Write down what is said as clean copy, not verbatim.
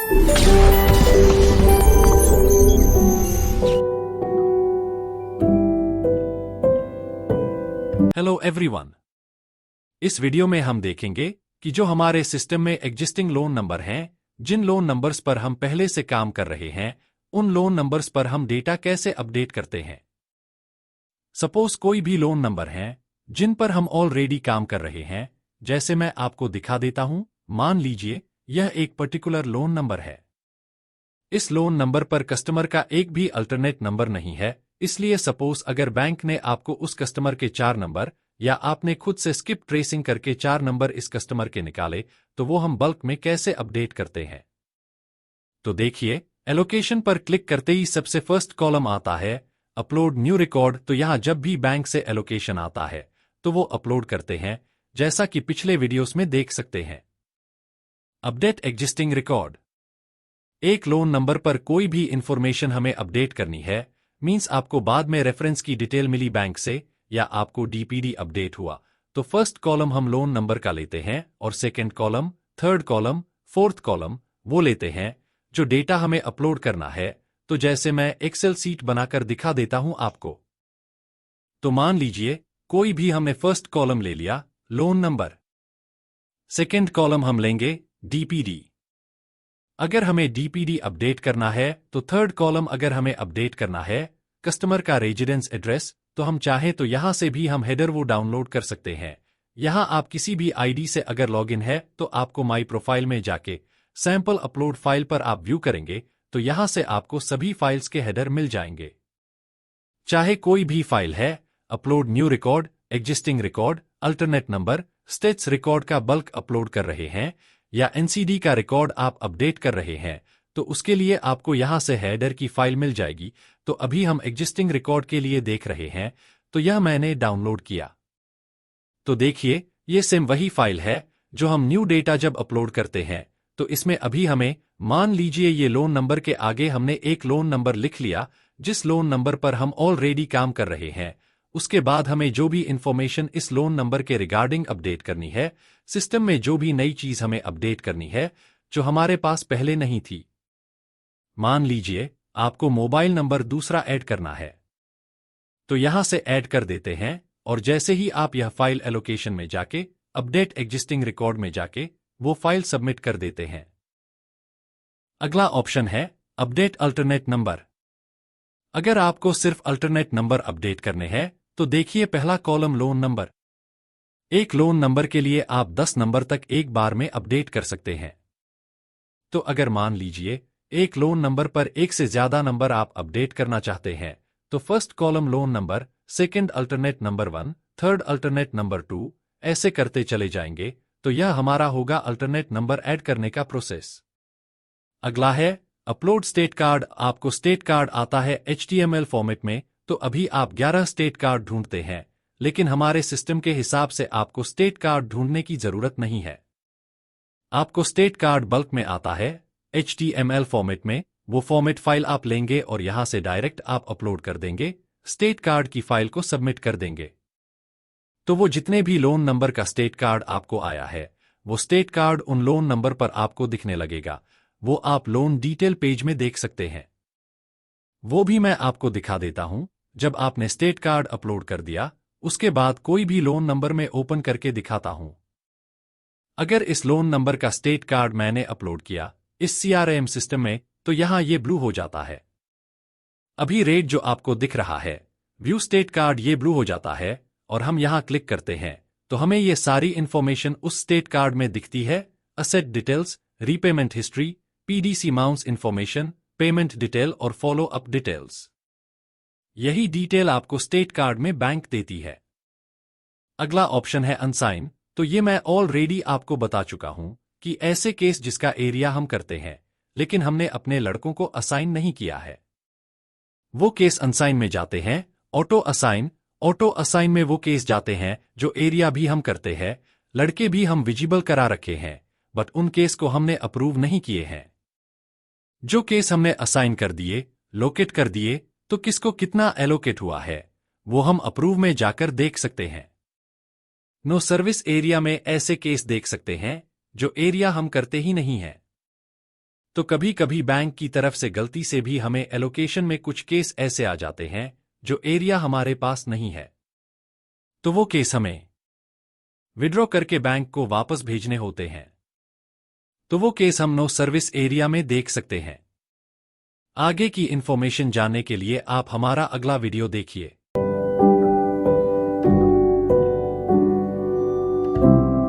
Hello everyone. इस video में हम देखेंगे कि जो हमारे सिस्टम में एग्जिस्टिंग लोन नंबर हैं, जिन लोन नंबर्स पर हम पहले से काम कर रहे हैं, उन लोन नंबर्स पर हम डेटा कैसे अपडेट करते हैं। सपोज कोई भी लोन नंबर हैं जिन पर हम ऑलरेडी काम कर रहे हैं, जैसे मैं आपको दिखा देता हूं। मान लीजिए यह एक पर्टिकुलर लोन नंबर है। इस लोन नंबर पर कस्टमर का एक भी अल्टरनेट नंबर नहीं है, इसलिए सपोज अगर बैंक ने आपको उस कस्टमर के 4 नंबर या आपने खुद से स्किप ट्रेसिंग करके 4 नंबर इस कस्टमर के निकाले, तो वो हम बल्क में कैसे अपडेट करते हैं। तो देखिए, एलोकेशन पर क्लिक करते ही सबसे फर्स्ट कॉलम आता है अपलोड न्यू रिकॉर्ड। तो यहां जब भी बैंक से एलोकेशन आता है तो वो अपलोड करते हैं, जैसा कि पिछले वीडियोस में देख सकते हैं। Update existing record. एक लोन नंबर पर कोई भी इंफॉर्मेशन हमें अपडेट करनी है, मींस आपको बाद में रेफरेंस की डिटेल मिली बैंक से या आपको डीपीडी अपडेट हुआ, तो फर्स्ट कॉलम हम लोन नंबर का लेते हैं और second column, third column, fourth column वो लेते हैं जो डेटा हमें अपलोड करना है। तो जैसे मैं एक्सेल सीट बनाकर दिखा देता हूं आपको। तो मान लीजिए कोई भी हमने फर्स्ट कॉलम ले लिया लोन नंबर, सेकंड कॉलम हम लेंगे डीपीडी। अगर हमें डीपीडी अपडेट करना है तो थर्ड कॉलम अगर हमें अपडेट करना है कस्टमर का रेजिडेंस एड्रेस, तो हम चाहें तो यहां से भी हम हेडर वो डाउनलोड कर सकते हैं। यहां आप किसी भी आईडी से अगर लॉगिन है तो आपको माई प्रोफाइल में जाके सैंपल अपलोड फाइल पर आप व्यू करेंगे तो यहां से आपको सभी फाइल्स के हेडर मिल जाएंगे। चाहे कोई भी फाइल है, upload new record, existing record, alternate number, states record का बल्क अपलोड कर रहे हैं या एनसीडी का रिकॉर्ड आप अपडेट कर रहे हैं, तो उसके लिए आपको यहां से हेडर की फाइल मिल जाएगी। तो अभी हम एग्जिस्टिंग रिकॉर्ड के लिए देख रहे हैं, तो यह मैंने डाउनलोड किया। तो देखिए, ये सेम वही फाइल है जो हम न्यू डेटा जब अपलोड करते हैं, तो इसमें अभी हमें मान लीजिए ये लोन नंबर के आगे हमने एक लोन नंबर लिख लिया जिस लोन नंबर पर हम ऑलरेडी काम कर रहे हैं। उसके बाद हमें जो भी इंफॉर्मेशन इस लोन नंबर के रिगार्डिंग अपडेट करनी है, सिस्टम में जो भी नई चीज हमें अपडेट करनी है जो हमारे पास पहले नहीं थी। मान लीजिए आपको मोबाइल नंबर दूसरा ऐड करना है, तो यहां से ऐड कर देते हैं और जैसे ही आप यह फाइल एलोकेशन में जाके अपडेट एग्जिस्टिंग रिकॉर्ड में जाके वो फाइल सबमिट कर देते हैं। अगला ऑप्शन है अपडेट अल्टरनेट नंबर। अगर आपको सिर्फ अल्टरनेट नंबर अपडेट करने हैं तो देखिए पहला कॉलम लोन नंबर। एक लोन नंबर के लिए आप 10 नंबर तक एक बार में अपडेट कर सकते हैं। तो अगर मान लीजिए एक लोन नंबर पर एक से ज्यादा नंबर आप अपडेट करना चाहते हैं, तो first column loan number, second alternate number 1, third alternate number 2, ऐसे करते चले जाएंगे। तो यह हमारा होगा अल्टरनेट नंबर ऐड करने का प्रोसेस। अगला है अपलोड स्टेट कार्ड। आपको स्टेट कार्ड आता है HTML फॉर्मेट में, तो अभी आप 11 स्टेट कार्ड ढूंढते हैं, लेकिन हमारे सिस्टम के हिसाब से आपको स्टेट कार्ड ढूंढने की जरूरत नहीं है। आपको स्टेट कार्ड बल्क में आता है HTML फॉर्मेट में। वो फॉर्मेट फाइल आप लेंगे और यहां से डायरेक्ट आप अपलोड कर देंगे, स्टेट कार्ड की फाइल को सबमिट कर देंगे। तो वो जितने भी लोन नंबर का स्टेट कार्ड आपको आया है, वो स्टेट कार्ड उन लोन नंबर पर आपको दिखने लगेगा। वो आप लोन डिटेल पेज में देख सकते हैं। वो भी मैं आपको दिखा देता हूं। जब आपने स्टेट कार्ड अपलोड कर दिया, उसके बाद कोई भी लोन नंबर में ओपन करके दिखाता हूं। अगर इस लोन नंबर का स्टेट कार्ड मैंने अपलोड किया इस CRM सिस्टम में, तो यहां ये ब्लू हो जाता है। अभी रेट जो आपको दिख रहा है व्यू स्टेट कार्ड, ये ब्लू हो जाता है और हम यहां क्लिक करते हैं तो हमें ये सारी इंफॉर्मेशन उस स्टेट कार्ड में दिखती है। Asset details, repayment history, PDC amounts information, payment detail और फॉलो अप डिटेल्स। यही डिटेल आपको स्टेट कार्ड में बैंक देती है। अगला ऑप्शन है अनसाइन। तो ये मैं ऑलरेडी आपको बता चुका हूं कि ऐसे केस जिसका एरिया हम करते हैं लेकिन हमने अपने लड़कों को असाइन नहीं किया है, वो केस अनसाइन में जाते हैं। Auto assign. ऑटो असाइन में वो केस जाते हैं जो एरिया भी हम करते हैं, लड़के भी हम विजिबल करा रखे हैं, बट उन केस को हमने अप्रूव नहीं किए हैं। जो केस हमने असाइन कर दिए, लोकेट कर दिए, तो किसको कितना एलोकेट हुआ है वो हम अप्रूव में जाकर देख सकते हैं। नो सर्विस एरिया में ऐसे केस देख सकते हैं जो एरिया हम करते ही नहीं हैं। तो कभी कभी बैंक की तरफ से गलती से भी हमें एलोकेशन में कुछ केस ऐसे आ जाते हैं जो एरिया हमारे पास नहीं है, तो वो केस हमें विड्रॉ करके बैंक को वापस भेजने होते हैं। तो वो केस हम नो सर्विस एरिया में देख सकते हैं। आगे की इन्फॉर्मेशन जानने के लिए आप हमारा अगला वीडियो देखिए।